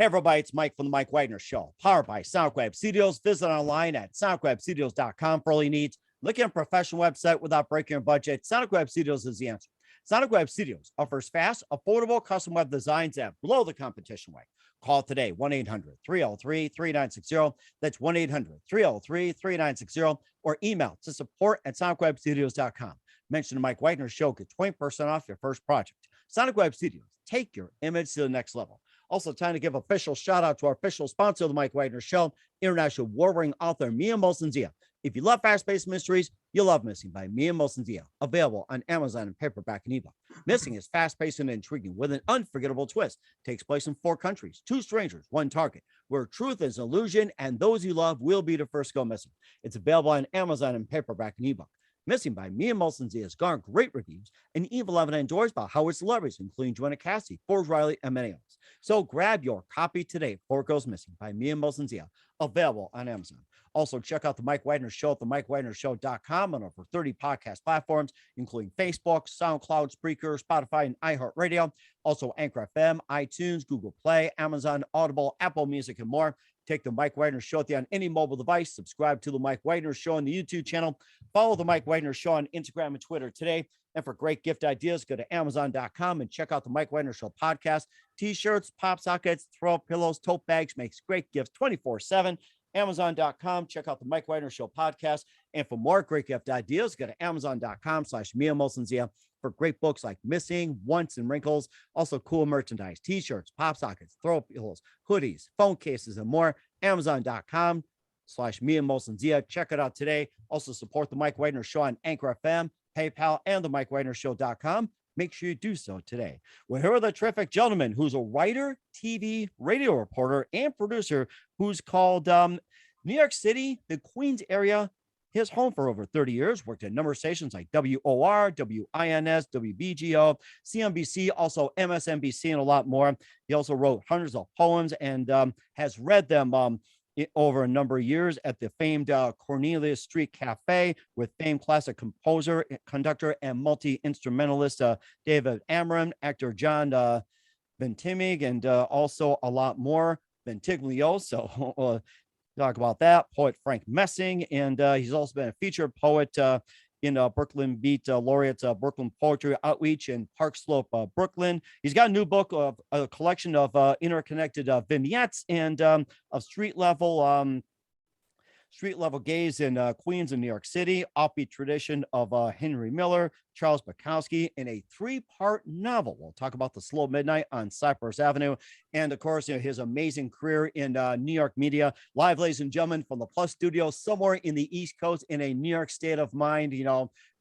Hey, everybody, it's Mike from the Mike Wagner Show, powered by SoundWeb Studios. Visit online at soundwebstudios.com for all your needs. Looking at a professional website without breaking your budget, SoundWeb Studios is the answer. SoundWeb Studios offers fast, affordable custom web designs that blow the competition away. Call today, 1-800-303-3960. That's 1-800-303-3960. Or email to support@soundwebstudios.com. Mention the Mike Wagner Show, get 20% off your first project. SoundWeb Studios, take your image to the next level. Also, time to give official shout out to our official sponsor of the Mike Wagner Show, international war-winning author Mia Molson-Zia. If you love fast-paced mysteries, you'll love Missing by Mia Molson-Zia, available on Amazon in paperback and ebook. Missing is fast-paced and intriguing with an unforgettable twist. Takes place in 4 countries, 2 strangers, 1 target, where truth is an illusion and those you love will be the first to go missing. It's available on Amazon in paperback and ebook. Missing by Mia Molson-Zia has garnered great reviews and even endorsed by Howard celebrities, including Joanna Cassidy, Forbes Riley, and many others. So grab your copy today before it goes missing by Mia Molson-Zia, available on Amazon. Also, check out the Mike Wagner Show at themikewagnershow.com on over 30 podcast platforms, including Facebook, SoundCloud, Spreaker, Spotify, and iHeartRadio. Also, Anchor FM, iTunes, Google Play, Amazon, Audible, Apple Music, and more. Take the Mike Wagner Show on any mobile device. Subscribe to the Mike Wagner Show on the YouTube channel. Follow the Mike Wagner Show on Instagram and Twitter today. And for great gift ideas, go to Amazon.com and check out the Mike Wagner Show podcast. T-shirts, pop sockets, throw pillows, tote bags, makes great gifts 24/7. Amazon.com. Check out the Mike Wagner Show podcast. And for more great gift ideas, go to Amazon.com/Mia Molson-Zia for great books like Missing, Once, and Wrinkles. Also cool merchandise, T-shirts, pop sockets, throw pillows, hoodies, phone cases, and more. Amazon.com/Mia Molson-Zia. Check it out today. Also support the Mike Wagner Show on Anchor FM, PayPal, and the MikeWagnerShow.com. Make sure you do so today. Well, here are the terrific gentleman who's a writer, TV, radio reporter, and producer who's called New York City, the Queens area, his home for over 30 years, worked at a number of stations like WOR, WINS, WBGO, CNBC, also MSNBC, and a lot more. He also wrote hundreds of poems and has read them over a number of years at the famed Cornelius Street Cafe with famed classic composer, conductor, and multi-instrumentalist David Amram, actor John Ventimiglia, and also a lot more. Ventimiglia, so talk about that. Poet Frank Messing, and he's also been a featured poet in Brooklyn Beat Laureates, Brooklyn Poetry Outreach in Park Slope, Brooklyn. He's got a new book of a collection of interconnected vignettes and of street level gays in Queens and New York City, offbeat tradition of Henry Miller, Charles Bukowski, in a 3-part novel. We'll talk about The Slow Midnight on Cypress Avenue. And of course, his amazing career in New York media. Live, ladies and gentlemen, from the Plus Studio, somewhere in the East Coast, in a New York state of mind,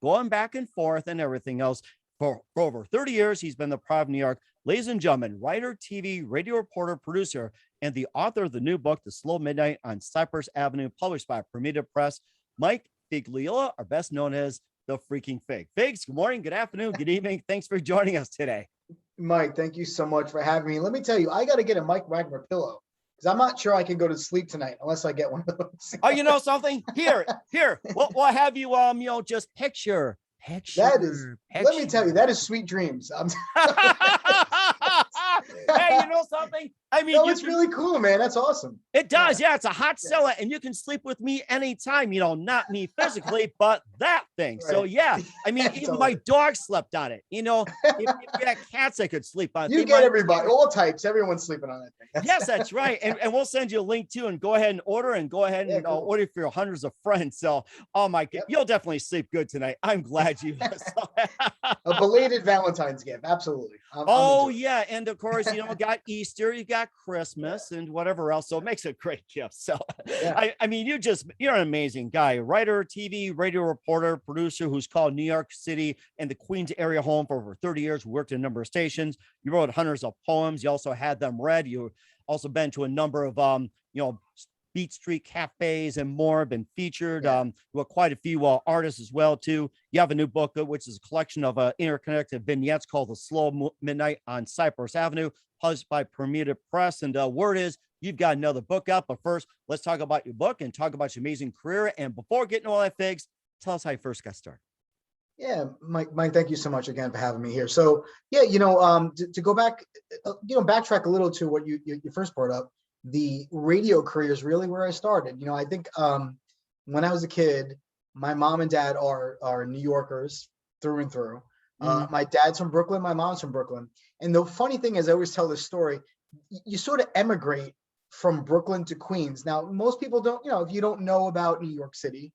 going back and forth and everything else. For over 30 years, he's been the pride of New York. Ladies and gentlemen, writer, TV, radio reporter, producer, and the author of the new book, The Slow Midnight on Cypress Avenue, published by Prometa Press, Mike Figliola, or best known as the Freaking Fig. Figs, good morning, good afternoon, good evening. Thanks for joining us today. Mike, thank you so much for having me. Let me tell you, I got to get a Mike Wagner pillow because I'm not sure I can go to sleep tonight unless I get one of those. Oh, you know something? Here. We'll have you, just picture. Let me tell you, that is sweet dreams. Hey, you know something? I mean, it's really cool, man. That's awesome. It does. Yeah, it's a hot seller, and you can sleep with me anytime, not me physically, but that thing. Right. So, yeah, I mean, even my dog slept on it. If you got cats that could sleep on it. You get everybody, all types, everyone's sleeping on that thing. Yes, that's right. And we'll send you a link too, and go ahead and order, order for your hundreds of friends. So, oh my God, you'll definitely sleep good tonight. I'm glad you. A belated Valentine's gift. Absolutely. Yeah. And of course, got Easter, you got Christmas and whatever else. So it makes a great gift. So yeah. I mean, you're an amazing guy, writer, TV, radio reporter, producer who's called New York City and the Queens area home for over 30 years, worked in a number of stations. You wrote hundreds of poems. You also had them read. You also been to a number of, Beat Street cafes and more, been featured with quite a few artists as well too. You have a new book, which is a collection of interconnected vignettes called The Slow Midnight on Cypress Avenue, published by Prometa Press. And word is you've got another book out. But first, let's talk about your book and talk about your amazing career. And before getting all that, Figs, tell us how you first got started. Yeah, Mike, thank you so much again for having me here. So yeah, to go back, backtrack a little to what you first brought up, the radio career is really where I started. I think when I was a kid, my mom and dad are New Yorkers through and through. Mhm. My dad's from Brooklyn, my mom's from Brooklyn. And the funny thing is, I always tell this story, you sort of emigrate from Brooklyn to Queens. Now, most people don't, if you don't know about New York City,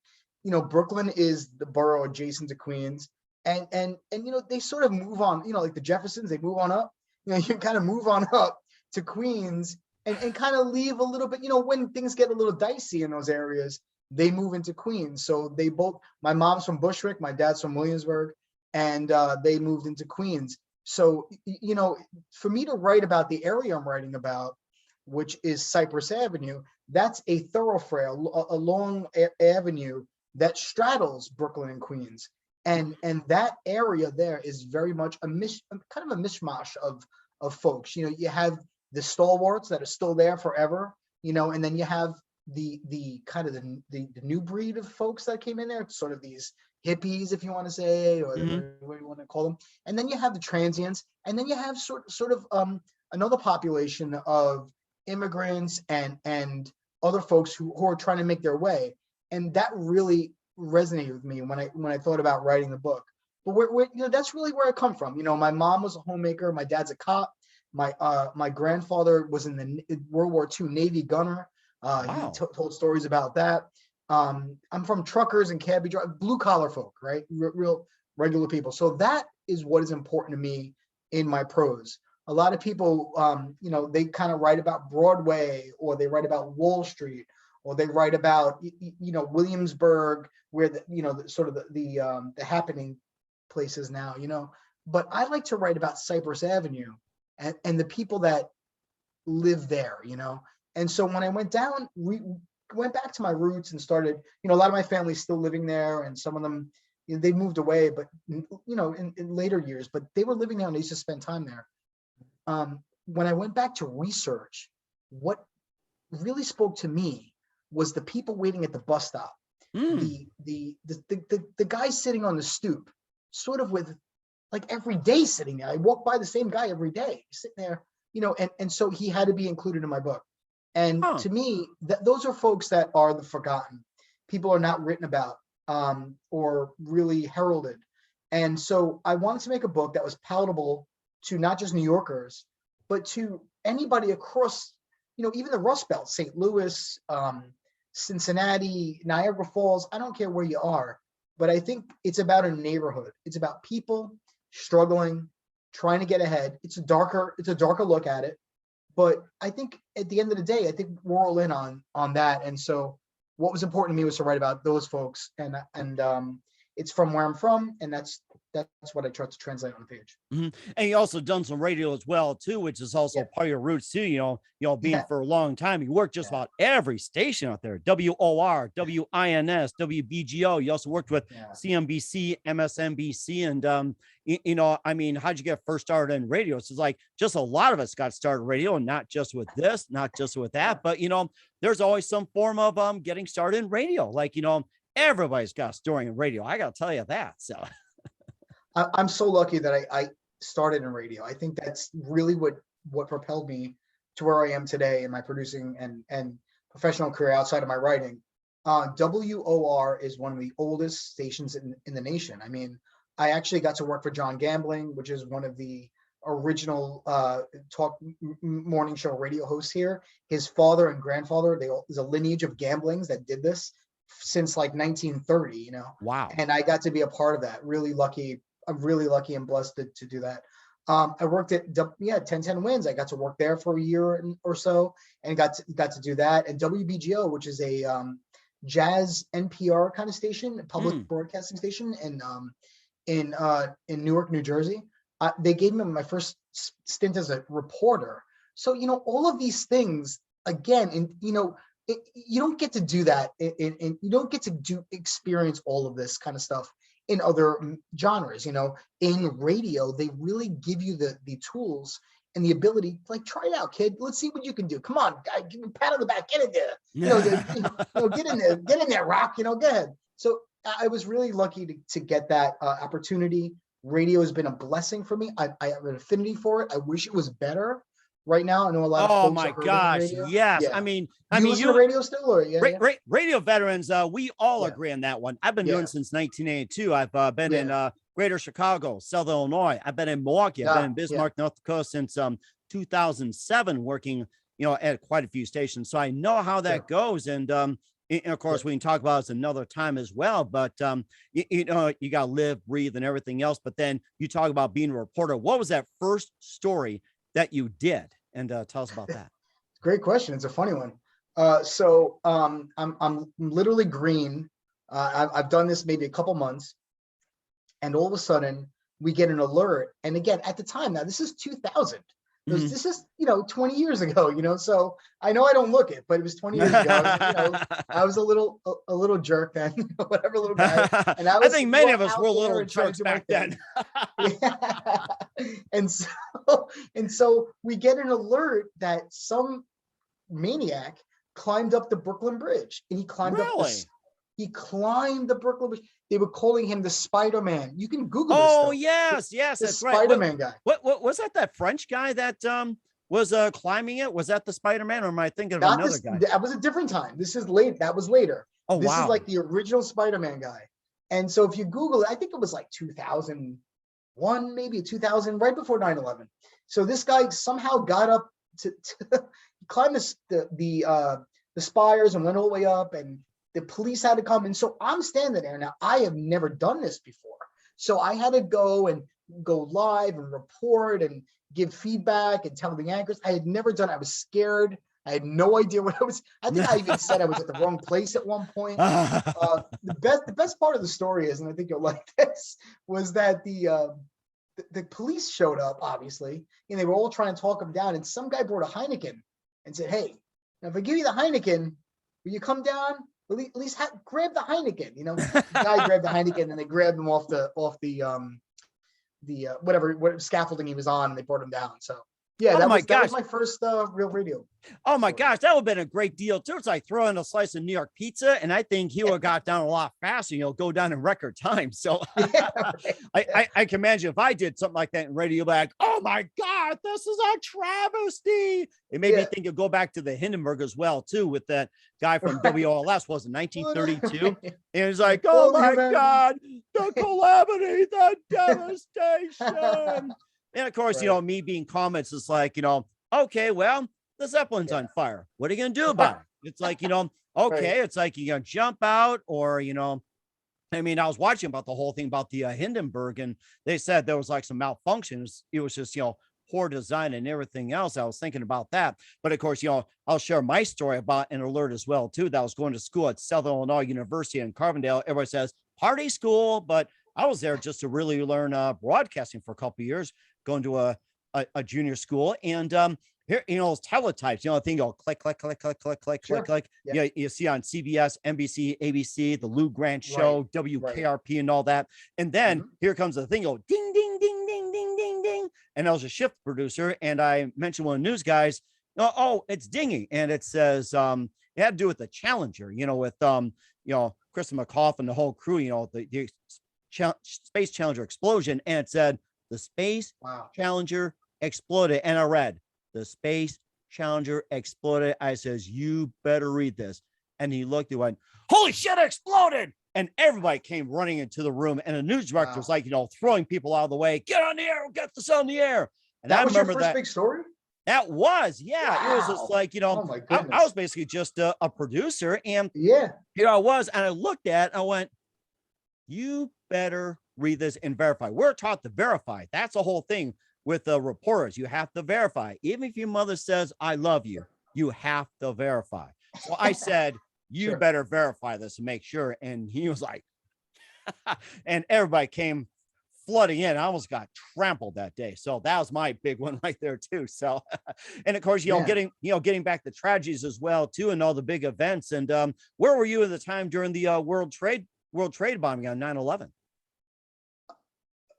Brooklyn is the borough adjacent to Queens, and they sort of move on, like the Jeffersons, they move on up. You kind of move on up to Queens and kind of leave a little bit, when things get a little dicey in those areas, they move into Queens. So they both, my mom's from Bushwick, my dad's from Williamsburg, and they moved into Queens. So, for me to write about the area I'm writing about, which is Cypress Avenue, that's a thoroughfare, a long avenue that straddles Brooklyn and Queens. And that area there is very much kind of a mishmash of folks. You have the stalwarts that are still there forever, and then you have the kind of the new breed of folks that came in there, sort of these hippies, if you want to say, or Mhm. what you want to call them. And then you have the transients, and then you have sort of another population of immigrants and other folks who are trying to make their way. And that really resonated with me when I thought about writing the book. But that's really where I come from. My mom was a homemaker, my dad's a cop, my grandfather was in the World War II Navy gunner. He Wow. told stories about that. I'm from truckers and cabbie drivers, blue collar folk, right? Real regular people. So that is what is important to me in my prose. A lot of people, they kind of write about Broadway, or they write about Wall Street, or they write about, Williamsburg, where the sort of the happening places now, But I like to write about Cypress Avenue and the people that live there, And so when I went down, went back to my roots and started, a lot of my family's still living there, and some of them, they moved away, but in later years, but they were living there and they used to spend time there. When I went back to research, what really spoke to me was the people waiting at the bus stop, Mm. the guy sitting on the stoop, sort of with like every day sitting there. I walk by the same guy every day, sitting there, and so he had to be included in my book. And Huh. to me, those are folks that are the forgotten. People are not written about, or really heralded. And so I wanted to make a book that was palatable to not just New Yorkers, but to anybody across, even the Rust Belt, St. Louis, Cincinnati, Niagara Falls. I don't care where you are, but I think it's about a neighborhood. It's about people struggling, trying to get ahead. It's a darker look at it. But I think at the end of the day, I think we're all in on that. And so what was important to me was to write about those folks, and it's from where I'm from, and that's what I tried to translate on the page. Mhm. And you also done some radio as well too, which is also Yeah, part of your roots too. Being yeah, for a long time, you worked just yeah, about every station out there: WOR, WINS, WBGO. You also worked with yeah. CNBC, MSNBC, and I mean, how'd you get first started in radio? So it's like just a lot of us got started radio, and not just with this, not just with that, but there's always some form of getting started in radio. Like everybody's got a story in radio. I got to tell you that. So. I'm so lucky that I started in radio. I think that's really what propelled me to where I am today in my producing and professional career outside of my writing. WOR is one of the oldest stations in the nation. I mean, I actually got to work for John Gambling, which is one of the original talk morning show radio hosts here. His father and grandfather, there's a lineage of Gamblings that did this since like 1930, Wow. and I got to be a part of that. Really lucky. I'm really lucky and blessed to do that. I worked at 1010 Wins. I got to work there for a year or so, and got to do that. And WBGO, which is a jazz NPR kind of station, public Mm. broadcasting station, in Newark, New Jersey. They gave me my first stint as a reporter. So all of these things again, and you don't get to do that, and you don't get to experience all of this kind of stuff in other genres. In radio, they really give you the tools and the ability, like, try it out, kid. Let's see what you can do. Come on, guy, give me a pat on the back. Get in there. Get in there, Rock. Go ahead. So I was really lucky to get that opportunity. Radio has been a blessing for me. I have an affinity for it. I wish it was better. Right now, I know a lot of Oh folks my are hurting gosh, radio. yes. Yeah. I You mean, listen to radio still, or yeah, yeah, radio veterans, we all yeah, agree on that one. I've been doing yeah, it since 1982. I've been in yeah, Greater Chicago, Southern Illinois. I've been in Milwaukee. I've been yeah, in yeah, Bismarck, North Dakota since 2007, working, at quite a few stations. So I know how that sure, goes. And of course, sure. we can talk about it another time as well. But you got to live, breathe, and everything else. But then you talk about being a reporter. What was that first story that you did? And tell us about that. Great question. It's a funny one. I'm literally green. I've done this maybe a couple months, and all of a sudden we get an alert. And again, at the time, now this is 2000. Mhm. This is 20 years ago. So I know I don't look it, but it was 20 years ago. I was a little jerk then, whatever, little guy, and I I was think many of us out were there little and trying to jerks do my back thing. then. Yeah. And so we get an alert that some maniac climbed up the Brooklyn Bridge, and Really? he climbed the Brooklyn Bridge. They were calling him the Spider-Man. You can Google this Oh stuff. yes, yes, The that's right. What Spider-Man guy. what was that? That French guy that was climbing it? Was that the Spider-Man, or am I thinking of Not another this. guy? That was a different time. This is late. That was later. Oh This is wow. like the original Spider-Man guy. And so if you Google it, I think it was like 2001, maybe 2000, right before 9/11. So this guy somehow got up to climb the spires and went all the way up, and the police had to come. And so I'm standing there. Now, I have never done this before. So I had to go live and report and give feedback and tell the anchors. I had never done it. I was scared. I had no idea what I was. I think I even said I was at the wrong place at one point. The best part of the story is, and I think you'll like this, was that the police showed up, obviously, and they were all trying to talk him down. And some guy brought a Heineken and said, "Hey, now if I give you the Heineken, will you come down? At least grab the Heineken." The guy grabbed the Heineken, and they grabbed him off the whatever scaffolding he was on, and they brought him down. So yeah, Oh that my was gosh. my first real radio. Oh my story. gosh, that would have been a great deal too. It's like throwing a slice of New York pizza, and I think he would have got down a lot faster. Go down in record time. So Yeah, right. I can imagine if I did something like that in radio, like, oh my God, this is a travesty. It made me Yeah. think of go back to the Hindenburg as well, too, with that guy from WOLS, was it 1932? And he's like, oh All my humanity. God, the calamity, the devastation. And of course, Right. me being comments is like, okay, well, the Zeppelin's Yeah. on fire. What are you going to do about it? It's like, okay, Right. it's like you're going to jump out, or, I was watching about the whole thing about the Hindenburg, and they said there was like some malfunctions. It was just, poor design and everything else. I was thinking about that. But of course, I'll share my story about an alert as well, too, that I was going to school at Southern Illinois University in Carbondale. Everybody says party school, but I was there just to really learn broadcasting for a couple of years, going to a junior school. And here, those teletypes, the thing go click, click, click, click, click, click, Sure. click, click. Yeah. You see on CBS, NBC, ABC, the Lou Grant Show, Right. WKRP, and all that. And then Mhm. here comes the thing, go ding, ding, ding, ding, ding, ding, ding. And I was a shift producer, and I mentioned one of the news guys, oh, it's dinging. And it says, it had to do with the Challenger, with, Kristen McCoff and the whole crew, the Space Challenger explosion. And it said, the Space Wow. Challenger exploded. And I read, the Space Challenger exploded. I says, you better read this. And he looked and went, holy shit, it exploded. And everybody came running into the room. And the news director was like, throwing people out of the way. Get on the air, get this on the air. And That I was your remember first that. big story? That was, yeah. It was just Wow. like, Oh my I goodness. was basically just a producer. And Yeah. here I was. And I looked at it, I went, you better read this and verify. We're taught to verify. That's the whole thing with the reporters. You have to verify. Even if your mother says, I love you, you have to verify. So I said, you Sure. better verify this and make sure. And he was like, and everybody came flooding in. I almost got trampled that day. So that was my big one right there too. So, and of course, Yeah. getting back the tragedies as well too, and all the big events. And where were you at the time during the World Trade bombing on 9/11?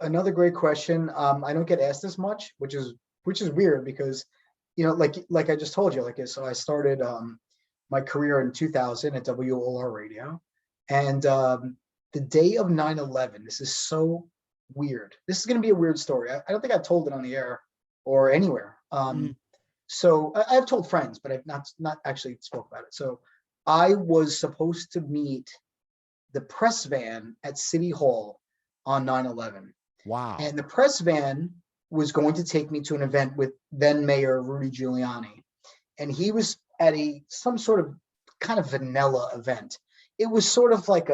Another great question. I don't get asked this much, which is weird because, like I just told you, so I started my career in 2000 at WOR Radio, and the day of 9/11. This is so weird. This is going to be a weird story. I don't think I've told it on the air or anywhere. So I've told friends, but I've not actually spoke about it. So I was supposed to meet the press van at City Hall on 9/11. Wow. And the press van was going to take me to an event with then Mayor Rudy Giuliani. And he was at some sort of kind of vanilla event. It was sort of like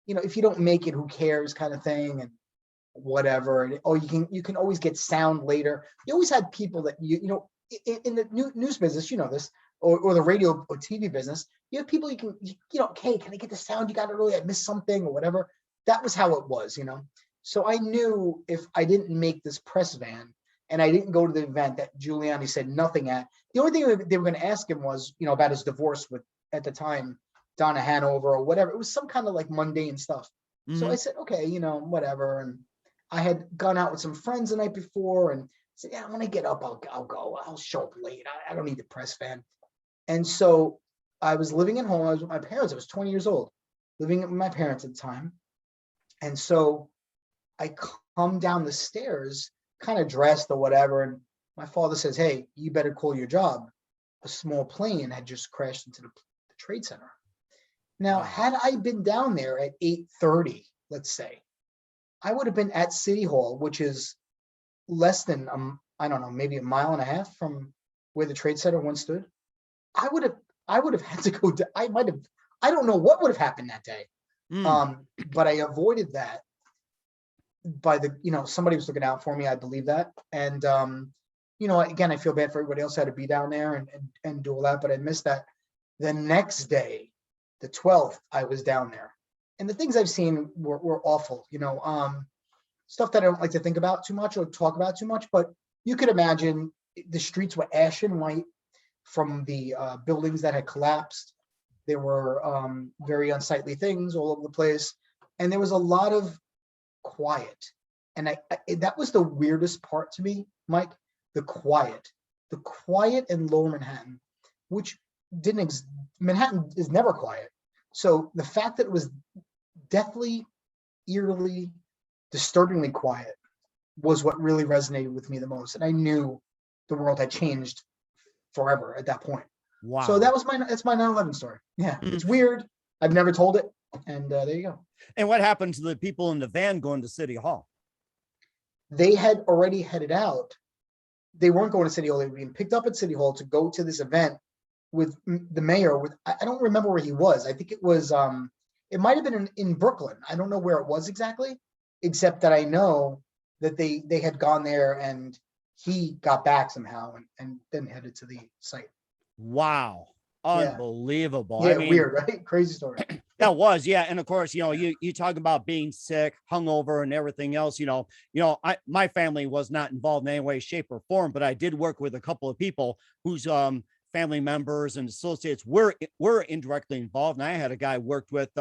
if you don't make it, who cares kind of thing, and whatever. And you can always get sound later. You always had people that in the news business, this, or the radio or TV business, you have people hey, can I get the sound? You got it early. I missed something or whatever. That was how it was, So I knew if I didn't make this press van and I didn't go to the event that Giuliani said nothing at, the only thing they were going to ask him was, about his divorce with, at the time, Donna Hanover or whatever. It was some kind of like mundane stuff. So I said, okay, whatever. And I had gone out with some friends the night before and said, yeah, when I get up, I'll go. I'll show up late. I don't need the press van. And so I was living at home. I was with my parents. I was 20 years old, living with my parents at the time. And so I come down the stairs, kind of dressed or whatever. And my father says, hey, you better call your job. A small plane had just crashed into the Trade Center. Now, had I been down there at 8:30, let's say, I would have been at City Hall, which is less than, I don't know, maybe a mile and a half from where the Trade Center once stood. I would have had to go to, I don't know what would have happened that day. But I avoided that by somebody was looking out for me. I believe that. And, again, I feel bad for everybody else who had to be down there and do all that, but I missed that. The next day, the 12th, I was down there. And the things I've seen were awful, stuff that I don't like to think about too much or talk about too much, but you could imagine the streets were ashen white from the buildings that had collapsed. There were very unsightly things all over the place. And there was a lot of quiet. And that was the weirdest part to me, Mike, the quiet in lower Manhattan, which Manhattan is never quiet. So the fact that it was deathly, eerily, disturbingly quiet was what really resonated with me the most. And I knew the world had changed forever at that point. Wow. So that's my 9/11 story. Yeah, it's weird. I've never told it. And there you go. And what happened to the people in the van going to City Hall? They had already headed out. They weren't going to City Hall. They were being picked up at City Hall to go to this event with the mayor. I don't remember where he was. I think it was, it might have been in Brooklyn. I don't know where it was exactly, except that I know that they had gone there and he got back somehow and then headed to the site. Wow. Unbelievable. Yeah, I mean, weird, right? Crazy story. That was, yeah. And of course, you talk about being sick, hungover, and everything else. My family was not involved in any way, shape, or form, but I did work with a couple of people whose family members and associates were indirectly involved. And I had a guy worked with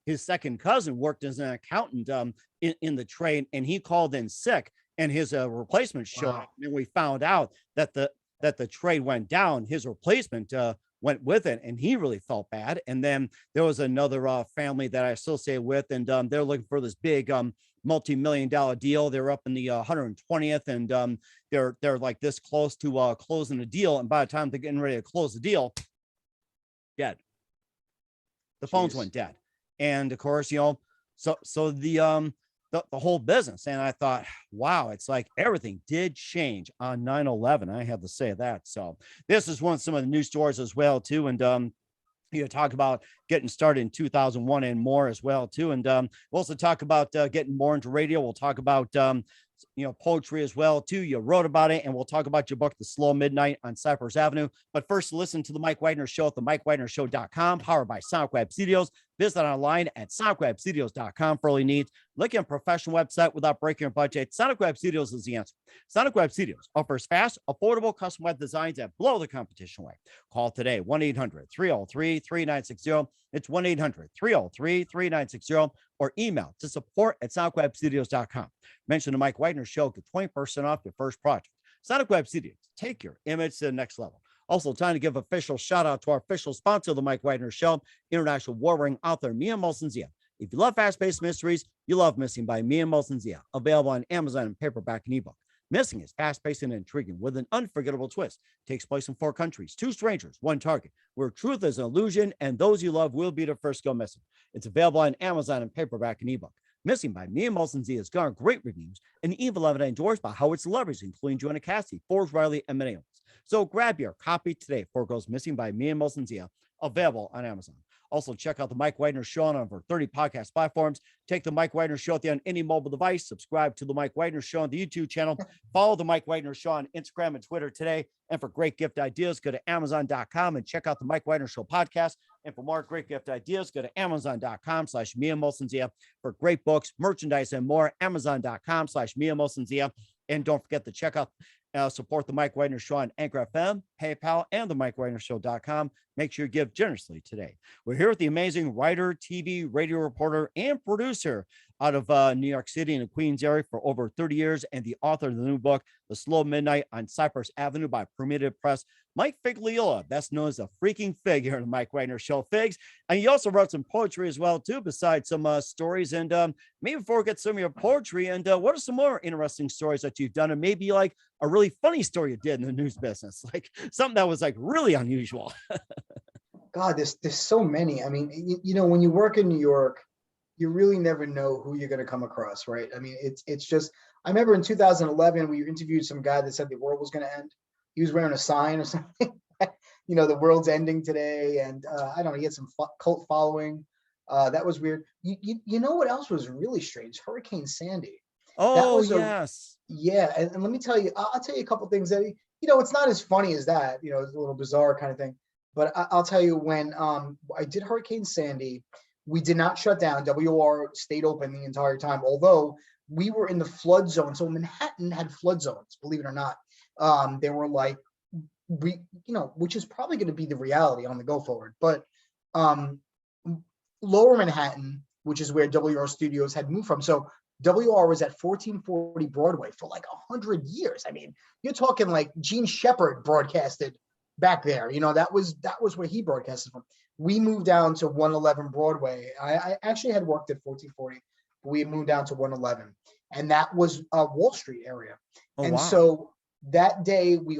his second cousin worked as an accountant in the trade, and he called in sick, and his replacement showed up, and we found out that the trade went down. His replacement went with it, and he really felt bad. And then there was another family that I associated with, and they're looking for this big multi-million-dollar deal. They're up in the 120th, and they're like this close to closing the deal. And by the time they're getting ready to close the deal, dead. The phones went dead. And of course, so the whole business. And I thought, wow, it's like everything did change on 9/11. I have to say that. So this is some of the news stories as well, too. And, talk about getting started in 2001 and more as well, too. And we'll also talk about getting more into radio. We'll talk about, poetry as well, too. You wrote about it, and we'll talk about your book, The Slow Midnight on Cypress Avenue. But first, listen to the Mike Widener Show at the MikeWidenerShow.com, powered by SoundWeb Studios. Visit online at SoundWebStudios.com for all your needs. Look at a professional website without breaking your budget. SonicWeb Studios is the answer. SonicWeb Studios offers fast, affordable custom web designs that blow the competition away. Call today, 1-800-303-3960. It's 1-800-303-3960, or email to support@SonicWebStudios.com. Mention the Mike Widener Show, get 20% off your first project. SonicWeb Studios, take your image to the next level. Also, time to give official shout out to our official sponsor of the Mike Widener Show, international war ring author Mia Molson-Zia. If you love fast-paced mysteries, you love Missing by Mia Zia, available on Amazon in paperback and ebook. Missing is fast-paced and intriguing with an unforgettable twist. Takes place in 4 countries, 2 strangers, 1 target, where truth is an illusion and those you love will be the first to go missing. It's available on Amazon in paperback and ebook. Missing by Mia Zia has garnered great reviews and even loved and endorsed by Howard celebrities, including Joanna Cassidy, Forbes Riley, and many others. So grab your copy today before it goes missing by Mia Zia, available on Amazon. Also, check out the Mike Widener Show on over 30 podcast platforms. Take the Mike Widener Show on any mobile device. Subscribe to the Mike Widener Show on the YouTube channel. Follow the Mike Widener Show on Instagram and Twitter today. And for great gift ideas, go to Amazon.com and check out the Mike Widener Show podcast. And for more great gift ideas, go to Amazon.com/Mia for great books, merchandise, and more. Amazon.com/Mia. And don't forget to check out support the Mike Widener Show on Anchor FM, PayPal, and the MikeWidenerShow.com. Make sure you give generously today. We're here with the amazing writer, TV, radio reporter, and producer out of New York City and the Queens area for over 30 years, and the author of the new book, The Slow Midnight on Cypress Avenue by Primitive Press, Mike Figliola, best known as the freaking Fig here on the Mike Widener Show, Figs. And he also wrote some poetry as well, too, besides some stories. And maybe before we get some of your poetry, and what are some more interesting stories that you've done? And maybe like a really funny story you did in the news business, like something that was like really unusual. God, there's so many. I mean, you know, when you work in New York, you really never know who you're going to come across, right? I mean, it's just, I remember in 2011, we interviewed some guy that said the world was going to end. He was wearing a sign or something, you know, the world's ending today. And I don't know, he had some cult following. That was weird. You know what else was really strange? Hurricane Sandy. Oh, yes. Yeah. And let me tell you, I'll tell you a couple things that, you know, it's not as funny as that, you know, it's a little bizarre kind of thing. But I'll tell you, when I did Hurricane Sandy, we did not shut down. WR stayed open the entire time, although we were in the flood zone. So Manhattan had flood zones, believe it or not. They were like, you know, which is probably going to be the reality on the go forward. But Lower Manhattan, which is where WR Studios had moved from. So WR was at 1440 Broadway for like 100 years. I mean, you're talking like Gene Shepard broadcasted back there. You know, that was where he broadcasted from. We moved down to 111 Broadway. I actually had worked at 1440, but we moved down to 111, and that was a Wall Street area. Oh, and wow. so that day we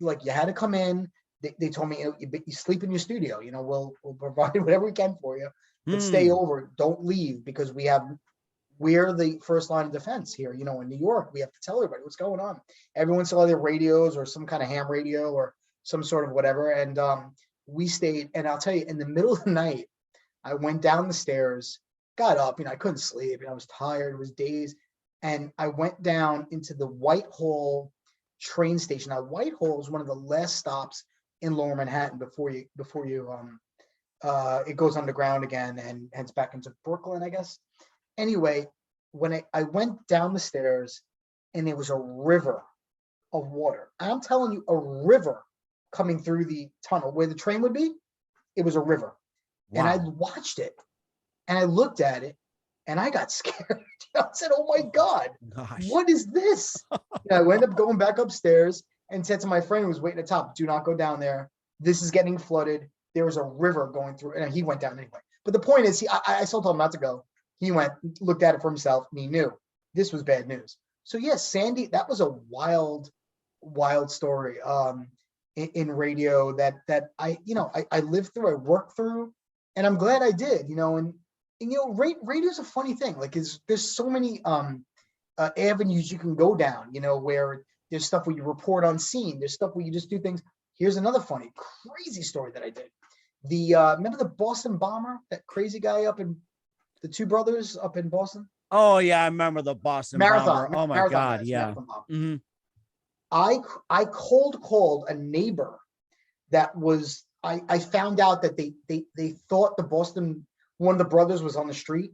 like, you had to come in. They told me, you sleep in your studio. You know, we'll provide whatever we can for you, but stay over. Don't leave, because we're the first line of defense here. You know, in New York, we have to tell everybody what's going on. Everyone saw their radios or some kind of ham radio or some sort of whatever. And we stayed, and I'll tell you, in the middle of the night, I went down the stairs, got up, you know, I couldn't sleep, and I was tired, it was days. And I went down into the Whitehall train station. Now, Whitehall is one of the last stops in Lower Manhattan before you it goes underground again and heads back into Brooklyn, I guess. Anyway, when I went down the stairs, and there was a river of water. I'm telling you, a river coming through the tunnel where the train would be. It was a river. Wow. And I watched it, and I looked at it, and I got scared. I said, "Oh my God, what is this?" I ended up going back upstairs and said to my friend who was waiting at the top, "Do not go down there. This is getting flooded. There was a river going through," and he went down anyway. But the point is, I still told him not to go. He went, looked at it for himself, and he knew this was bad news. So yes, Sandy, that was a wild story in radio that I lived through, I worked through, and I'm glad I did. And radio's a funny thing. Like, there's so many avenues you can go down. Where there's stuff where you report on scene, there's stuff where you just do things. Here's another funny, crazy story that I did. Remember the Boston bomber, that crazy guy the two brothers up in Boston? Oh yeah, I remember the Boston bomber. Oh my God, yeah. Mm-hmm. I cold called a neighbor that was, I found out that they thought one of the brothers was on the street,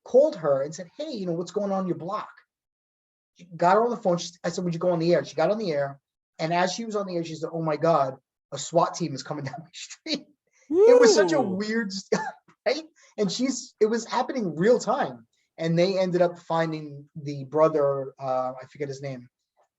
called her and said, "Hey, what's going on in your block?" She got her on the phone. I said, "Would you go on the air?" She got on the air, and as she was on the air, she said, "Oh my God, a SWAT team is coming down my street." Woo. It was such a weird stuff, right? And it was happening real time. And they ended up finding the brother, I forget his name,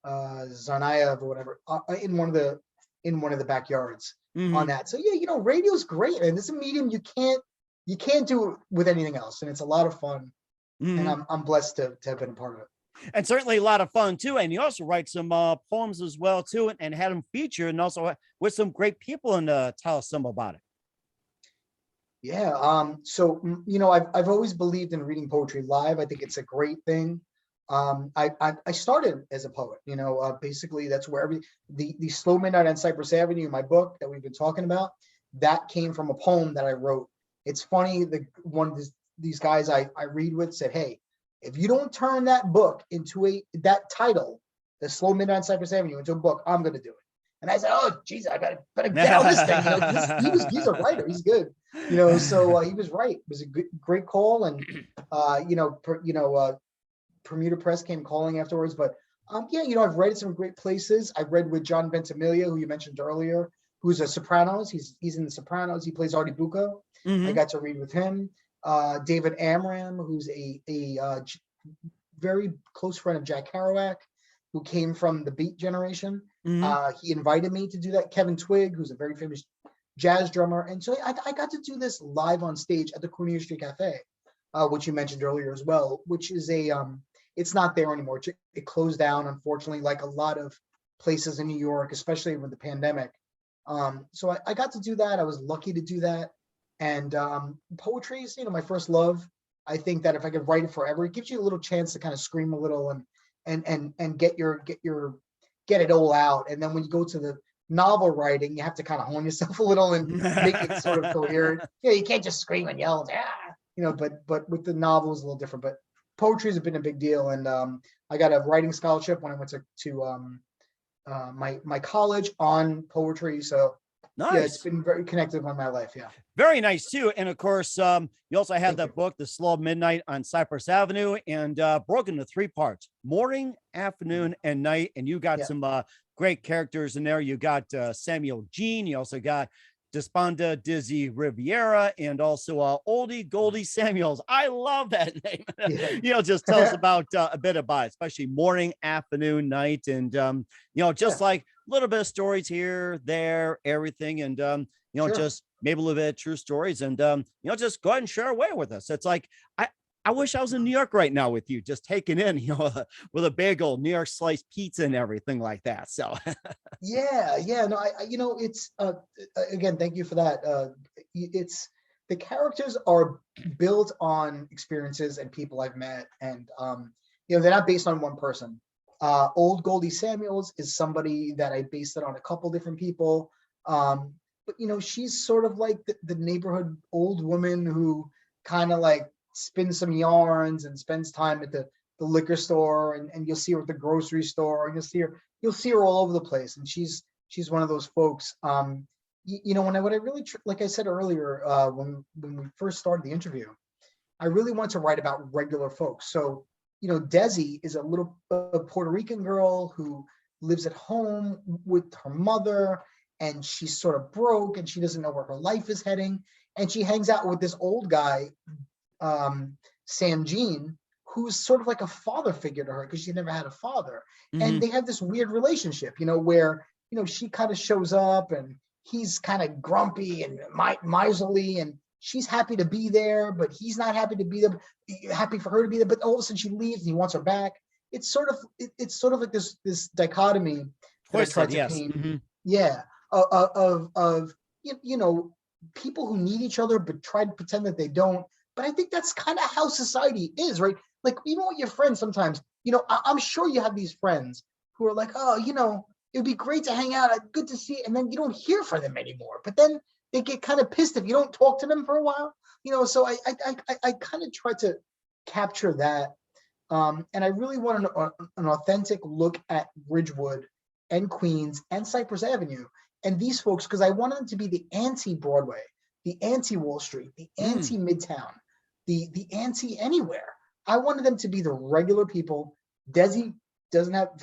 Zanayev or whatever, in one of the backyards on that. So yeah, radio's great, and it's a medium you you can't do it with anything else, and it's a lot of fun. And I'm blessed to have been a part of it. And certainly a lot of fun too. And you also write some poems as well too, and had them featured, and also with some great people. And tell us some about it. Yeah. So I've always believed in reading poetry live. I think it's a great thing. I started as a poet. Basically that's where the Slow Midnight on Cypress Avenue, my book that we've been talking about, that came from a poem that I wrote. It's funny, one of these guys I read with said, "Hey, if you don't turn that book into that title, The Slow Midnight on Cypress Avenue, into a book, I'm going to do it." And I said, "Oh, geez, better get on this thing." He's a writer. He's good. So he was right. It was a great call. And, Bermuda Press came calling afterwards. But I've read at some great places. I've read with John Ventimiglia, who you mentioned earlier, who's a Sopranos. He's in the Sopranos. He plays Artie Bucco. I got to read with him. David Amram, who's a very close friend of Jack Kerouac, who came from the Beat generation. He invited me to do that. Kevin Twigg, who's a very famous jazz drummer. And so I got to do this live on stage at the Cornelia Street Cafe, which you mentioned earlier as well, which is it's not there anymore. It closed down, unfortunately, like a lot of places in New York, especially with the pandemic. So I got to do that. I was lucky to do that. And poetry is, my first love. I think that if I could write it forever, it gives you a little chance to kind of scream a little and get it all out. And then when you go to the novel writing, you have to kind of hone yourself a little and make it sort of coherent. You can't just scream and yell, but with the novel is a little different. But poetry has been a big deal. And I got a writing scholarship when I went to my college on poetry. So nice. Yeah, it's been very connected with my life. Yeah. Very nice too. And of course, you also have that book, The Slow Midnight on Cypress Avenue, and broken into 3 parts: morning, afternoon, and night. And you got some great characters in there. You got Samuel Jean. You also got Desponda Dizzy Riviera, and also Oldie Goldie Samuels. I love that name. Just tell us about a bit about it, especially morning, afternoon, night, and just like a little bit of stories here, there, everything, and just maybe a little bit of true stories, and just go ahead and share away with us. It's like I wish I was in New York right now with you, just taking in, with a big old New York sliced pizza and everything like that. So no, it's again, thank you for that. It's the characters are built on experiences and people I've met, and they're not based on one person. Old Goldie Samuels is somebody that I based it on a couple different people. But she's sort of like the neighborhood old woman who kind of like spins some yarns and spends time at the liquor store, and you'll see her at the grocery store, and you'll see her all over the place. And she's one of those folks. When I really, like I said earlier, when we first started the interview, I really want to write about regular folks. So, Desi is a little Puerto Rican girl who lives at home with her mother, and she's sort of broke, and she doesn't know where her life is heading. And she hangs out with this old guy, Sam Jean, who's sort of like a father figure to her because she never had a father. And they have this weird relationship, where, she kind of shows up and he's kind of grumpy and miserly, and she's happy to be there, but he's not happy to be there, happy for her to be there. But all of a sudden she leaves and he wants her back. It's sort of like this dichotomy that I tried to paint. Yeah. Of people who need each other, but try to pretend that they don't. But I think that's kind of how society is, right? Like, even with your friends sometimes, I'm sure you have these friends who are like, oh, it would be great to hang out. Good to see. And then you don't hear from them anymore. But then they get kind of pissed if you don't talk to them for a while. So I kind of try to capture that. And I really want an authentic look at Ridgewood and Queens and Cypress Avenue and these folks, because I wanted them to be the anti-Broadway, the anti-Wall Street, the anti-Midtown, the anti-anywhere. I wanted them to be the regular people. Desi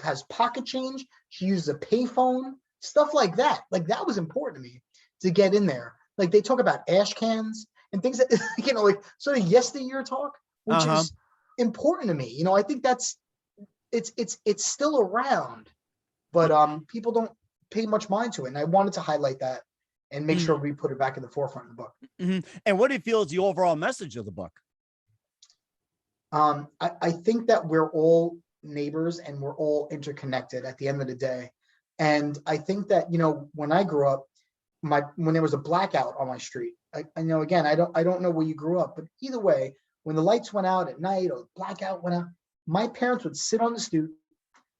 has pocket change. She uses a payphone, stuff like that. Like, that was important to me to get in there. Like, they talk about ash cans and things that, like sort of yesteryear talk, which is important to me. I think it's still around, but people don't pay much mind to it. And I wanted to highlight that. and make sure we put it back in the forefront of the book. And what do you feel is the overall message of the book? I think that we're all neighbors and we're all interconnected at the end of the day. And I think that, when I grew up, when there was a blackout on my street, I know, again, I don't know where you grew up, but either way, when the lights went out at night or blackout went out, my parents would sit on the stoop,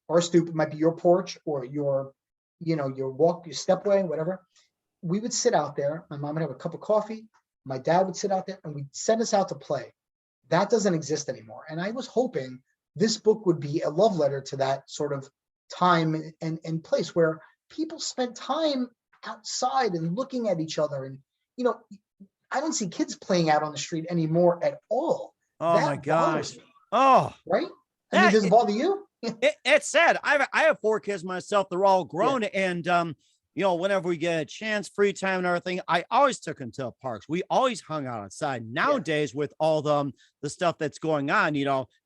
or stoop, it might be your porch or your stepway, whatever. We would sit out there. My mom would have a cup of coffee. My dad would sit out there and we'd send us out to play. That doesn't exist anymore. And I was hoping this book would be a love letter to that sort of time and place where people spent time outside and looking at each other. And, I don't see kids playing out on the street anymore at all. Oh that my gosh. Me, oh, right. I mean, does it bother you? It's sad. I have 4 kids myself. They're all grown. And, whenever we get a chance, free time and everything, I always took them to parks. We always hung out outside. Nowadays, with all the stuff that's going on,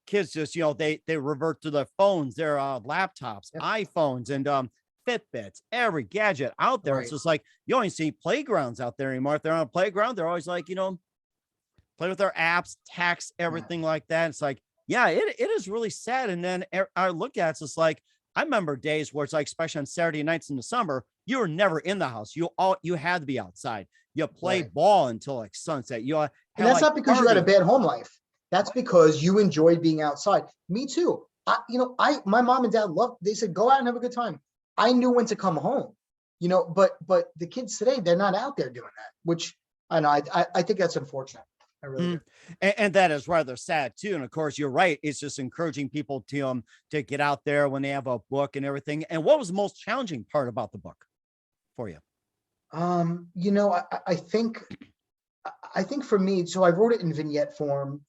kids just, they revert to their phones, their laptops, iPhones, and Fitbits, every gadget out there. Right. It's just like, you only see playgrounds out there anymore. If they're on a playground, they're always like, play with their apps, text, everything like that. It's like, it is really sad. And then I look at it's just like, I remember days where it's like, especially on Saturday nights in the summer, you were never in the house. You had to be outside. You play ball until like sunset. And that's not because you had a bad home life. That's because you enjoyed being outside. Me too. My mom and dad they said, go out and have a good time. I knew when to come home, but the kids today, they're not out there doing that, which I know, I think that's unfortunate. I really do. And that is rather sad too. And of course, you're right. It's just encouraging people to get out there when they have a book and everything. And what was the most challenging part about the book for you? I think for me, so I wrote it in vignette form,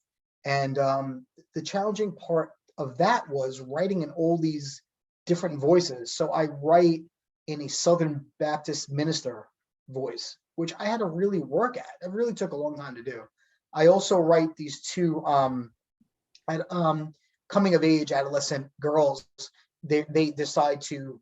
and the challenging part of that was writing in all these different voices. So I write in a Southern Baptist minister voice, which I had to really work at. It really took a long time to do. I also write these 2 coming of age adolescent girls. They decide to,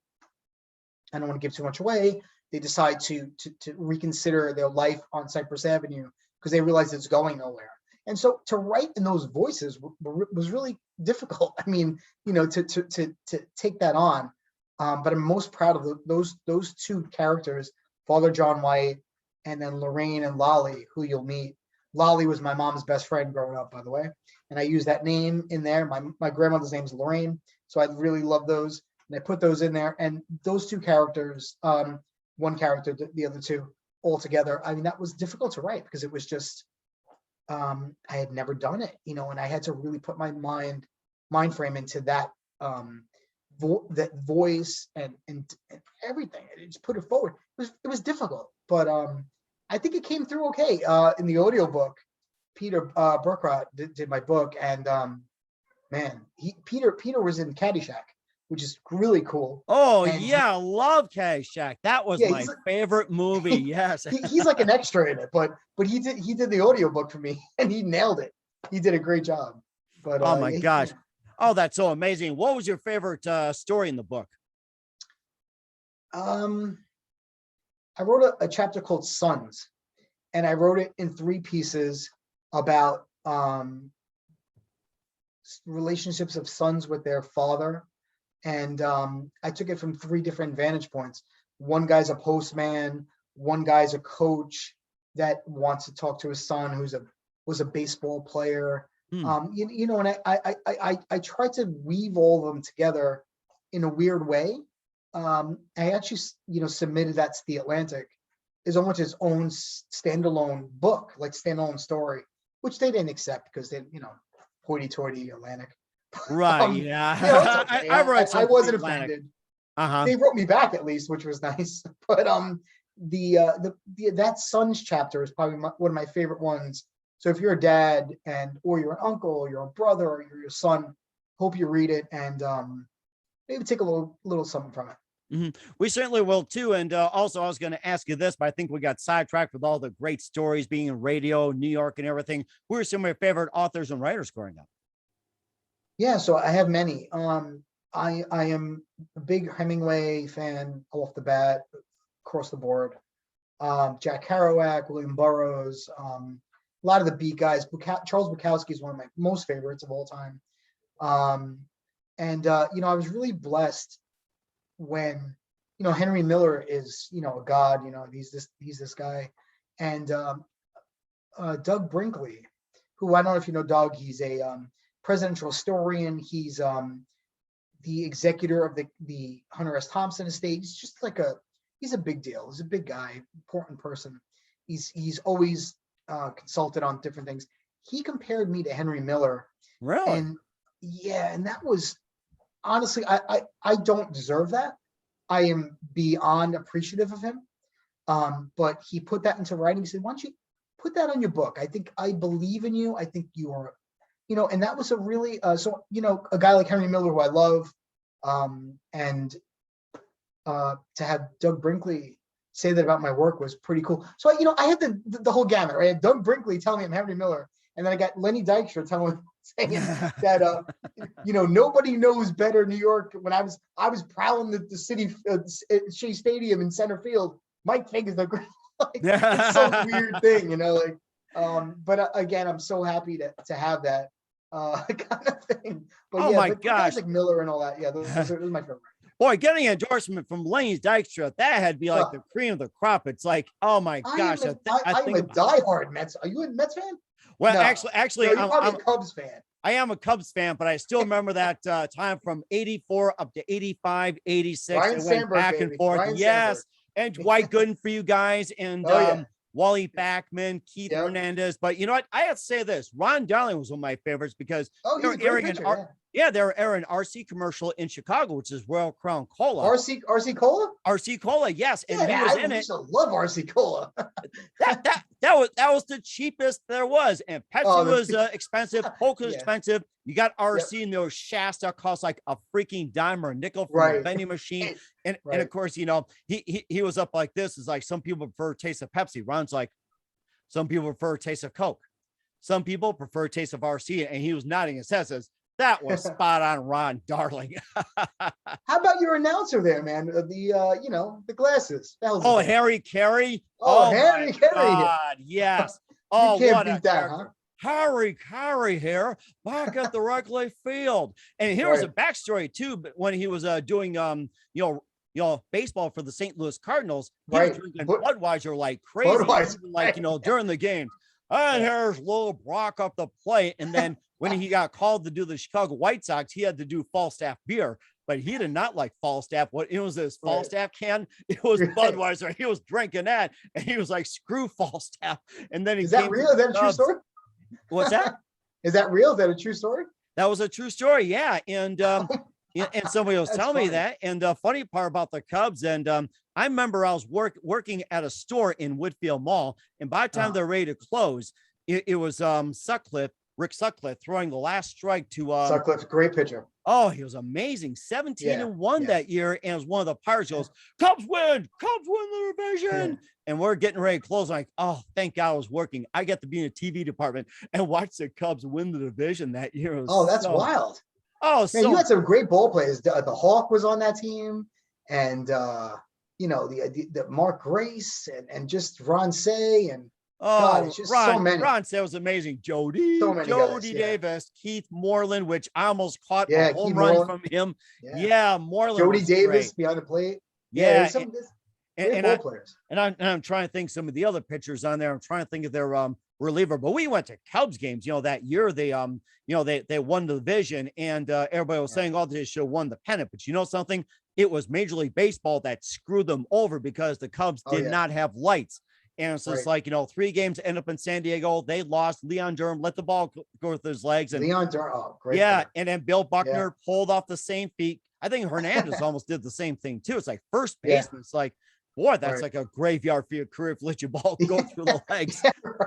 I don't want to give too much away, they decide to reconsider their life on Cypress Avenue because they realize it's going nowhere. And so to write in those voices was really difficult. I mean, to take that on. But I'm most proud of those 2 characters, Father John White, and then Lorraine and Lolly, who you'll meet. Lolly was my mom's best friend growing up, by the way. And I use that name in there. My grandmother's name is Lorraine. So I really love those. And I put those in there. And those 2 characters, one character, the other 2 all together. I mean, that was difficult to write because it was just, I had never done it, and I had to really put my mind frame into that, that voice and everything. I just put it forward. It was difficult, but I think it came through okay. In the audiobook, Peter Burkrot did my book, and man, Peter was in Caddyshack, which is really cool. Oh, and I love Caddyshack. That was my favorite movie. Yes. He's like an extra in it, but he did the audiobook for me and he nailed it. He did a great job. But oh my gosh. Oh, that's so amazing. What was your favorite story in the book? I wrote a chapter called Sons, and I wrote it in 3 pieces about relationships of sons with their father. And I took it from 3 different vantage points. One guy's a postman, one guy's a coach that wants to talk to his son was a baseball player. And I tried to weave all of them together in a weird way. I actually, submitted that to The Atlantic as almost its own standalone book, like standalone story, which they didn't accept because they, hoity-toity Atlantic. Right. Okay. I wasn't offended. They wrote me back at least, which was nice. But that Sons chapter is probably one of my favorite ones. So if you're a dad or you're an uncle, or you're a brother, or you're your son, hope you read it and maybe take a little something from it. We certainly will too. And also I was going to ask you this, but I think we got sidetracked with all the great stories being in radio, New York and everything. Who are some of your favorite authors and writers growing up? Yeah, so I have many. I am a big Hemingway fan off the bat, across the board. Jack Kerouac, William Burroughs, a lot of the beat guys. Charles Bukowski is one of my most favorites of all time. I was really blessed when, Henry Miller is, a god, he's this guy. And Doug Brinkley, who, I don't know if you know Doug, he's a presidential historian. He's the executor of the Hunter S. Thompson estate. He's just he's a big deal. He's a big guy, important person. He's always consulted on different things. He compared me to Henry Miller. Really? And that was, honestly, I don't deserve that. I am beyond appreciative of him. But he put that into writing. He said, why don't you put that on your book? I think I believe in you. I think you are, and that was a really, a guy like Henry Miller, who I love, and to have Doug Brinkley say that about my work was pretty cool. So, I had the whole gamut, right? I had Doug Brinkley telling me I'm Henry Miller. And then I got Lenny Dykstra saying that, nobody knows better New York. When I was prowling the city, Shea Stadium in center field, Mike Fig is the great, it's some weird thing, but again, I'm so happy to have that kind of thing. But my but gosh, guys like Miller and all that. Yeah, those are my favorite. Boy, getting an endorsement from Lenny Dykstra, that had to be like the cream of the crop. It's like, oh my gosh. I'm a diehard Mets. Are you a Mets fan? Well, No. actually, No, you're probably a Cubs fan. I am a Cubs fan, but I still remember that time from 84 up to 85, 86. Ryan It went Sandberg, back baby. and forth. Ryan Yes. Sandberg. And Dwight Gooden for you guys, and Wally Backman, Keith Hernandez. But you know what? I have to say this. Ron Darling was one of my favorites because he's a great pitcher, they were airing RC commercial in Chicago, which is Royal Crown Cola. RC Cola? RC Cola, yes. And he was in it. I love RC Cola. that was the cheapest there was. And Pepsi was expensive, Coke was expensive. You got RC and those shafts that cost like a freaking dime or a nickel from a vending machine. And of course, he was up like this. Is like some people prefer taste of Pepsi. Ron's like, some people prefer taste of Coke. Some people prefer taste of RC. And he was nodding his head, says, that was spot on, Ron Darling. How about your announcer there, man? The glasses. Harry Carey. Harry Carey. God, yes. You can't beat that, huh? Harry Carey here, back at the Wrigley Field. And here was a backstory too. But when he was doing baseball for the St. Louis Cardinals, he was drinking Budweiser like crazy, during the games. And here's Lil Brock up the plate, and then when he got called to do the Chicago White Sox, he had to do Falstaff beer, but he did not like Falstaff. What it was this Falstaff can? It was Budweiser. He was drinking that, and he was like, "Screw Falstaff." And then is that real? Is that a true story? What's that? Is that real? Is that a true story? That was a true story. Yeah, and somebody was telling me that. And the funny part about the Cubs, and I remember I was working at a store in Woodfield Mall, and by the time they're ready to close, it was Rick Sutcliffe throwing the last strike to Sutcliffe, great pitcher. Oh, he was amazing. 17-1 that year. And it was one of the Pirates goes, Cubs win the division. And we're getting ready to close. I'm like, oh, thank God I was working. I get to be in the TV department and watch the Cubs win the division that year. That's wild. Oh, man, you had some great ball players. The Hawk was on that team, and the Mark Grace and just Ron Say and God, it's just so many. Ron Say was amazing. Jody Davis, Keith Moreland, which I almost caught a home run from him. Yeah, Moreland. Jody Davis behind the plate. Yeah, great ball players. And I'm trying to think some of the other pitchers on there. I'm trying to think of their reliever, but we went to Cubs games. That year they they won the division, and everybody was saying, they should have won the pennant. But you know something? It was Major League Baseball that screwed them over because the Cubs did not have lights. And so it's like, 3 games end up in San Diego. They lost. Leon Durham let the ball go with his legs. And Leon Durham, great. Yeah. And then Bill Buckner pulled off the same feat. I think Hernandez almost did the same thing too. It's like first baseman. It's like, boy, that's like a graveyard for your career if you let your ball go through the legs.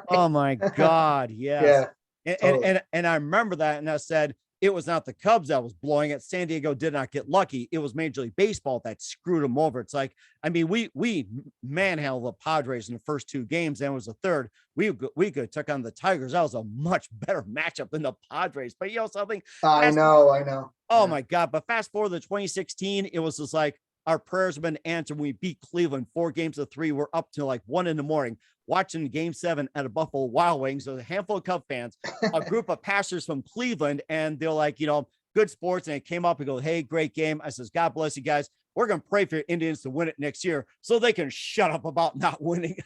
Oh my God. Yes. Yeah. And I remember that. And I said, it was not the Cubs that was blowing it. San Diego did not get lucky. It was Major League Baseball that screwed them over. It's like, I mean, we manhandled the Padres in the first 2 games, and it was the third. We could have took on the Tigers. That was a much better matchup than the Padres. But something. I know. Oh my God. But fast forward to 2016, it was just like, our prayers have been answered. We beat Cleveland 4-3. We're up till like 1 a.m. watching Game 7 at a Buffalo Wild Wings. There's a handful of Cub fans, a group of pastors from Cleveland, and they're like, good sports. And it came up and go, hey, great game. I says, God bless you guys. We're going to pray for your Indians to win it next year so they can shut up about not winning.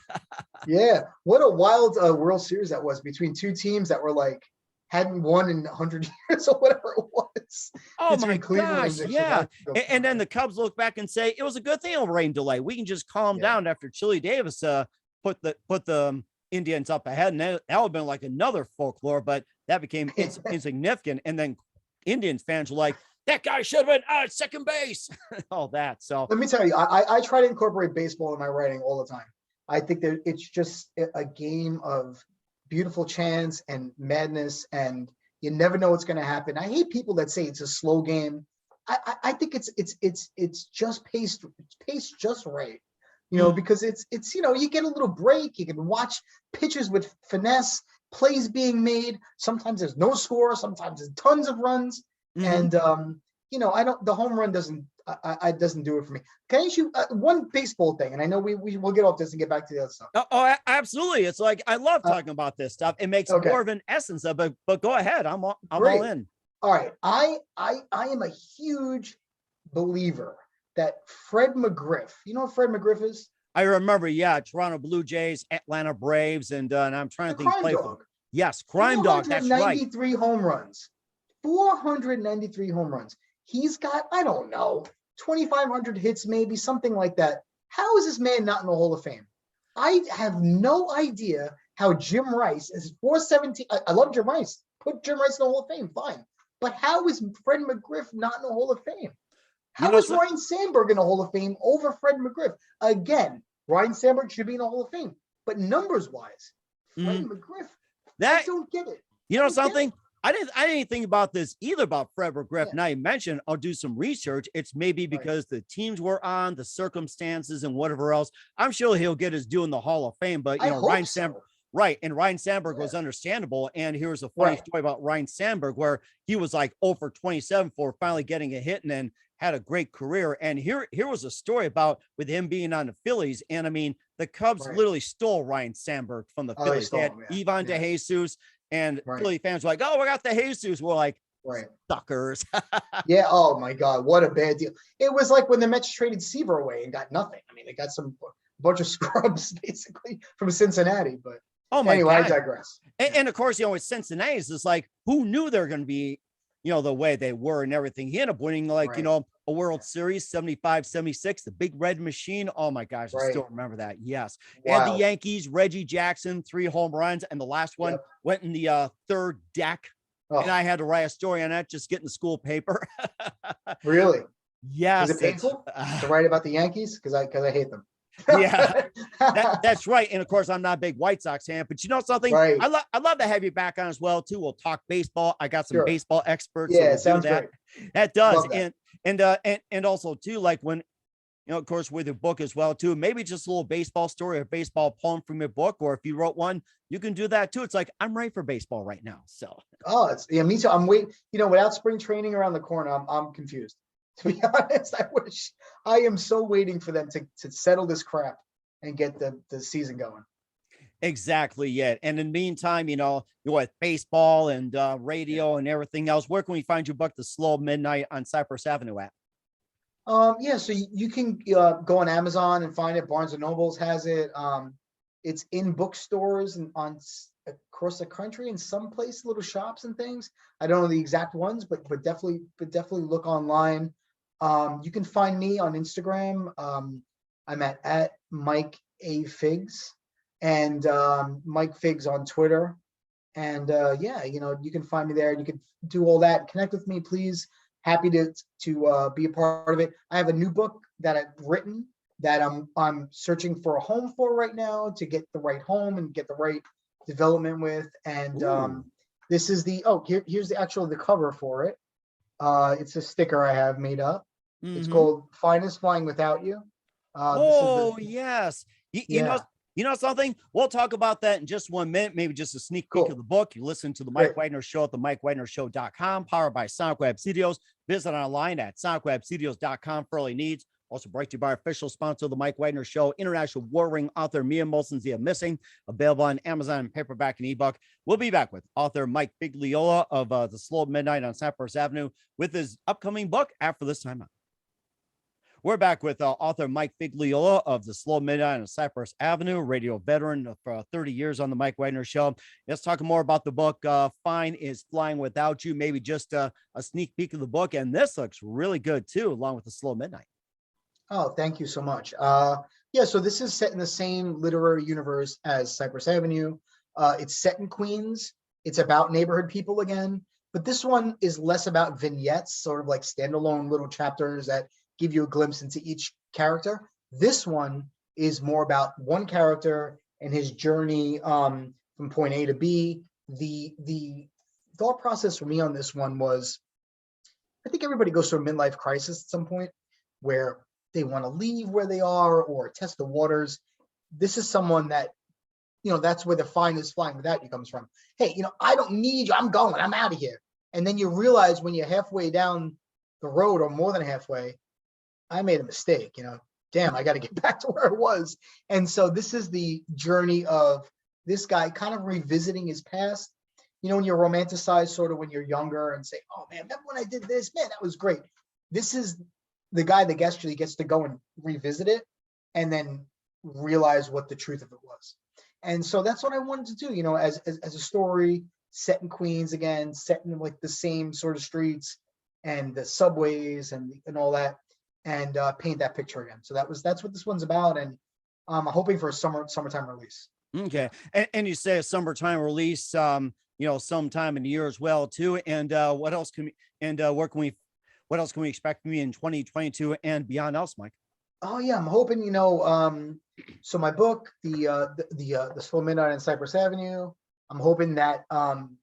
Yeah. What a wild World Series that was between two teams that were like, hadn't won in 100 years or whatever it was. Oh Between my Cleveland gosh, and yeah. Chicago. And then the Cubs look back and say it was a good thing of rain delay. We can just calm down after Chili Davis put the Indians up ahead, and that would have been like another folklore, but that became insignificant. And then Indians fans were like, that guy should have been at second base. All that. So let me tell you, I try to incorporate baseball in my writing all the time. I think that it's just a game of beautiful chance and madness, and you never know what's going to happen. I hate people that say it's a slow game. I think it's just paced just right, because it's you get a little break. You can watch pitches with finesse, plays being made. Sometimes there's no score. Sometimes there's tons of runs, and the home run doesn't do it for me. Can I ask you one baseball thing? And I know we'll get off this and get back to the other stuff. Oh, absolutely. It's like, I love talking about this stuff. It makes more of an essence of it, but go ahead. I'm all in. All right. I am a huge believer that Fred McGriff, you know what Fred McGriff is? I remember, Toronto Blue Jays, Atlanta Braves, and I'm trying to think. Crime Dog. Yes, Crime Dog. That's right. 493 home runs. 493 home runs. He's got, I don't know, 2,500 hits, maybe something like that. How is this man not in the Hall of Fame? I have no idea how Jim Rice is 417. I love Jim Rice. Put Jim Rice in the Hall of Fame, fine. But how is Fred McGriff not in the Hall of Fame? How is Ryan Sandberg in the Hall of Fame over Fred McGriff? Again, Ryan Sandberg should be in the Hall of Fame. But numbers-wise, Fred McGriff, I don't get it. You know something? I didn't think about this either about Fred McGriff. Now you mentioned, I'll do some research. It's maybe because the teams were on, the circumstances and whatever else. I'm sure he'll get his due in the Hall of Fame, but Ryan Sandberg, right. And Ryan Sandberg was understandable. And here's a funny story about Ryan Sandberg, where he was like 0 for 27 for finally getting a hit and then had a great career. And here was a story about with him being on the Phillies. And I mean, the Cubs literally stole Ryan Sandberg from the Phillies. They had Ivan DeJesus. And Philly fans were like, oh, we got the Jesus. We're like, suckers. Yeah. Oh, my God. What a bad deal. It was like when the Mets traded Seaver away and got nothing. I mean, they got some bunch of scrubs, basically, from Cincinnati. But anyway, I digress. And of course, with Cincinnati, it's like, who knew they're going to be, the way they were and everything. He ended up winning, a World Series, 75, 76, the Big Red Machine. Oh, my gosh. I still remember that. Yes. Wow. And the Yankees, Reggie Jackson, 3 home runs. And the last one went in the third deck. Oh. And I had to write a story on that, just getting the school paper. Really? Yes. Is it painful to write about the Yankees? Because I hate them. Yeah, that's right. And of course, I'm not a big White Sox fan, but you know something? Right. I'd love to have you back on as well too. We'll talk baseball. I got some baseball experts. Yeah, so sounds great. That does. And also too, like when, of course, with your book as well too, maybe just a little baseball story or baseball poem from your book, or if you wrote one, you can do that too. It's like, I'm ready for baseball right now. So. Oh, me too. I'm waiting. Without spring training around the corner, I'm confused. To be honest, I am so waiting for them to settle this crap and get the season going. Exactly. Yeah. And in the meantime, you're with baseball and radio and everything else. Where can we find your book, The Slow Midnight on Cypress Avenue at? So you can go on Amazon and find it. Barnes and Nobles has it. It's in bookstores and across the country in some place, little shops and things. I don't know the exact ones, but definitely look online. You can find me on Instagram. I'm at Mike A. Figs and Mike Figs on Twitter. And you can find me there. You can do all that. Connect with me, please. Happy to be a part of it. I have a new book that I've written that I'm searching for a home for right now to get the right home and get the right development with. And this is here's the cover for it. It's a sticker I have made up. Mm-hmm. It's called Finest Flying Without You. Yes. You know something? We'll talk about that in just 1 minute, maybe just a sneak peek of the book. You listen to the Mike Widener Show at the MikeWidenerShow.com, powered by Sonic Web Studios. Visit online at SonicWebStudios.com for all your needs. Also brought to you by our official sponsor of the Mike Wagner Show, international warring author Mia Molson's The Missing, available on Amazon and paperback and ebook. We'll be back with author Mike Figliola of The Slow Midnight on Cypress Avenue with his upcoming book after this time out. We're back with author Mike Figliola of The Slow Midnight on Cypress Avenue, radio veteran for 30 years on the Mike Wagner Show. Let's talk more about the book, Fine is Flying Without You, maybe just a sneak peek of the book. And this looks really good, too, along with The Slow Midnight. Oh, thank you so much. Yeah, so this is set in the same literary universe as Cypress Avenue. It's set in Queens. It's about neighborhood people again. But this one is less about vignettes, sort of like standalone little chapters that give you a glimpse into each character. This one is more about one character and his journey from point A to B. The thought process for me on this one was, I think everybody goes through a midlife crisis at some point where they want to leave where they are or test the waters. This is someone that, that's where the fine is flying without you comes from. Hey, I don't need you. I'm going. I'm out of here. And then you realize when you're halfway down the road or more than halfway, I made a mistake, damn, I got to get back to where I was. And so this is the journey of this guy kind of revisiting his past. When you're romanticized sort of when you're younger and say, oh man, remember when I did this? Man, that was great. This is the guy that actually gets to go and revisit it and then realize what the truth of it was. And so that's what I wanted to do, as a story set in Queens again, set in like the same sort of streets and the subways and all that. And paint that picture again. So that's what this one's about, and I'm hoping for a summertime release. Okay, and you say a summertime release, sometime in the year as well too. And what else can we expect from you in 2022 and beyond else, Mike? Oh yeah, I'm hoping so my book, the Slow Midnight on Cypress Avenue. I'm hoping that I'm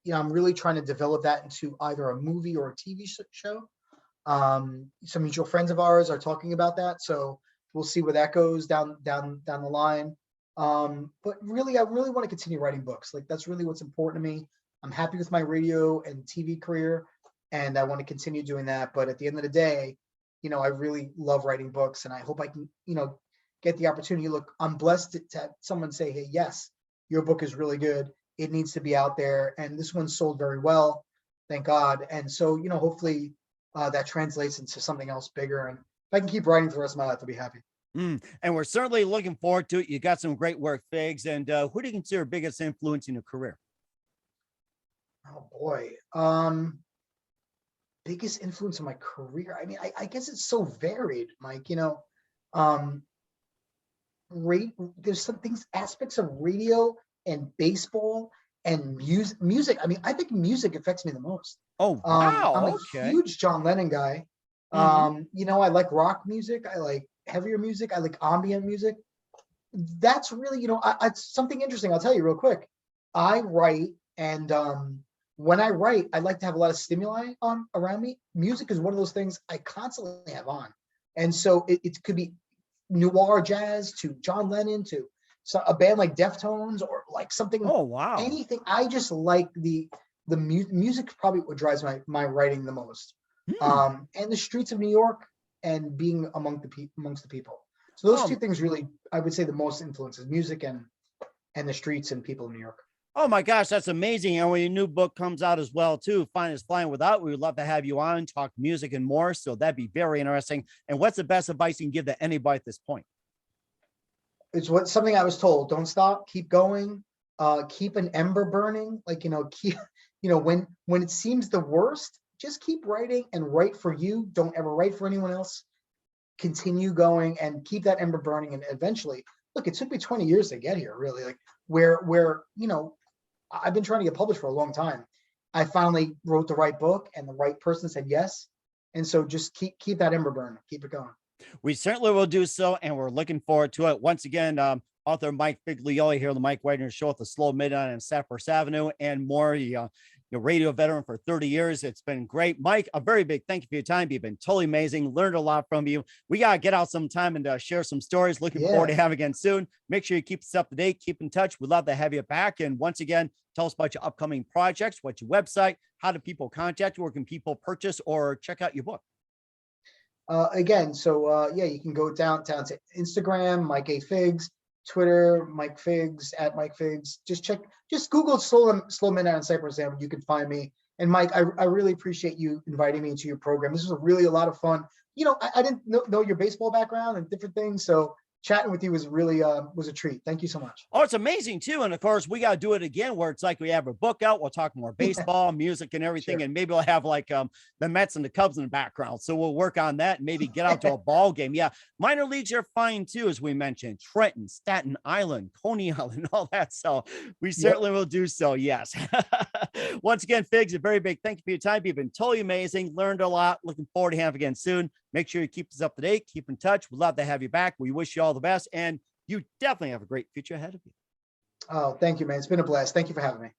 really trying to develop that into either a movie or a TV show. Some mutual friends of ours are talking about that, so we'll see where that goes down the line. But really, I really want to continue writing books. Like that's really what's important to me. I'm happy with my radio and TV career, and I want to continue doing that. But at the end of the day, I really love writing books, and I hope I can, get the opportunity. Look, I'm blessed to have someone say, "Hey, yes, your book is really good. It needs to be out there," and this one sold very well, thank God. And so, hopefully. That translates into something else bigger. And if I can keep writing for the rest of my life, I'll be happy. And we're certainly looking forward to it. You got some great work, Figs. And who do you consider biggest influence in your career? Oh boy. Biggest influence in my career. I mean, I guess it's so varied, Mike, there's some things, aspects of radio and baseball and music. I mean, I think music affects me the most. Oh, wow. I'm a huge John Lennon guy. I like rock music. I like heavier music. I like ambient music. That's really, it's something interesting. I'll tell you real quick. I write, and when I write, I like to have a lot of stimuli on around me. Music is one of those things I constantly have on. And so it could be noir jazz to John Lennon to a band like Deftones or like something. Oh, wow. Anything. I just like the music probably what drives my writing the most. And the streets of New York and being amongst the people. So those two things really, I would say, the most influences music and the streets and people in New York. Oh my gosh, that's amazing. And when your new book comes out as well, too, Fine is Flying Without, we would love to have you on, talk music and more. So that'd be very interesting. And what's the best advice you can give to anybody at this point? It's something I was told. Don't stop, keep going, keep an ember burning. Like, keep, when it seems the worst, just keep writing and write for you. Don't ever write for anyone else. Continue going and keep that ember burning. And eventually, look, it took me 20 years to get here, really, like where I've been trying to get published for a long time. I finally wrote the right book and the right person said yes. And so just keep that ember burning, keep it going. We certainly will do so. And we're looking forward to it. Once again, author Mike Figliola here on the Mike Wagner Show at the Slow Midnight on Cypress Avenue and more. Your radio veteran for 30 years. It's been great. Mike, a very big thank you for your time. You've been totally amazing. Learned a lot from you. We got to get out some time and share some stories. Looking forward to having again soon. Make sure you keep us up to date. Keep in touch. We'd love to have you back. And once again, tell us about your upcoming projects. What's your website? How do people contact you? Where can people purchase or check out your book? again, so yeah, you can go down to Instagram, Mike A. Figs, Twitter, Mike Figs, at Mike Figs. Just Google Slow Midnight on Cypress Avenue. You can find me. And Mike, I really appreciate you inviting me into your program. This was really a lot of fun. I didn't know your baseball background and different things. So chatting with you was really was a treat. Thank you so much. Oh, it's amazing too. And of course, we got to do it again where it's like we have a book out. We'll talk more baseball, music, and everything. Sure. And maybe we'll have like the Mets and the Cubs in the background. So we'll work on that and maybe get out to a ball game. Yeah. Minor leagues are fine too, as we mentioned. Trenton, Staten Island, Coney Island, all that. So we certainly will do so. Yes. Once again, Figs, a very big thank you for your time. You've been totally amazing. Learned a lot. Looking forward to having you again soon. Make sure you keep us up to date. Keep in touch. We'd love to have you back. We wish you all the best. And you definitely have a great future ahead of you. Oh, thank you, man. It's been a blast. Thank you for having me.